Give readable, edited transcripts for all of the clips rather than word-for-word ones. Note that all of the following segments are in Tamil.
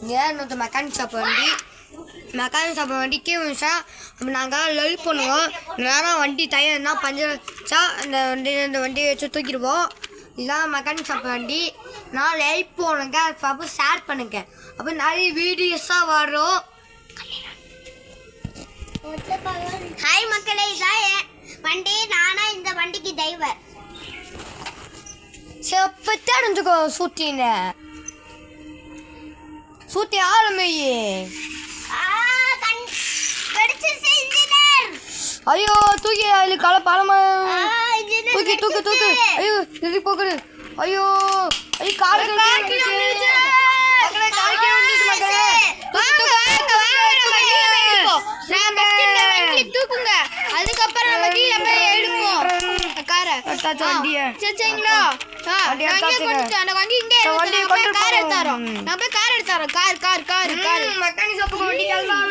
இங்கே இன்னொரு மெக்கானிக் ஷாப் வண்டி கீழே அப்போ நாங்கள் ஹெல்ப் பண்ணுவோம். நேரம் வண்டி டயர்னா பஞ்சர்ச்சா இந்த வண்டியை வச்சு தூக்கிடுவோம். இதுதான் மெக்கானிக் ஷாப் வண்டி. நான் ஹெல்ப் போனுங்க அப்போ ஷேர் பண்ணுங்க. அப்போ நிறைய வீடியோஸாக வரும். ஹாய் மக்களே, இதான் வண்டி. நானா இந்த வண்டிக்கு டிரைவர். செப்பத்தி அடைஞ்சுக்கோ சூத்தி ஆரம்பியே. ஐயோ தூக்கி அதில் களை பழமா தூக்கி ஐயோ இது போக்குது. ஐயோ ஐயோ காரு தூக்குங்க. அதுக்கப்புறம் நம்ம கீழே போய் எடுப்போம் காரை. சரிங்களா? அந்த வண்டி இங்கே கார் எடுத்தாரோம். நம்ம கார் எடுத்தாரோம். கார் மெக்கானிக் ஷாப் வண்டி எல்லாம்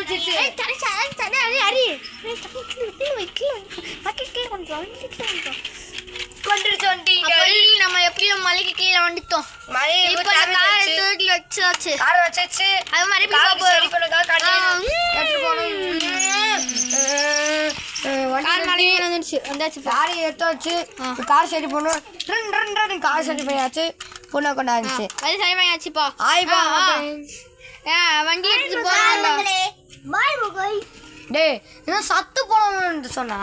நம்ம எப்படியும் மலைக்கு கீழே வந்துட்டோம். வச்சாச்சு அது மாதிரி காரை எடுத்தாச்சு. கார் சரி பண்ணும். கார் சரி பண்ணியாச்சு. பொண்ணை கொண்டாச்சு. அது சரி பண்ணியாச்சுப்பா. வண்டி எடுத்துட்டு போறாங்க. டேய் சத்து போனோம்னு சொன்னா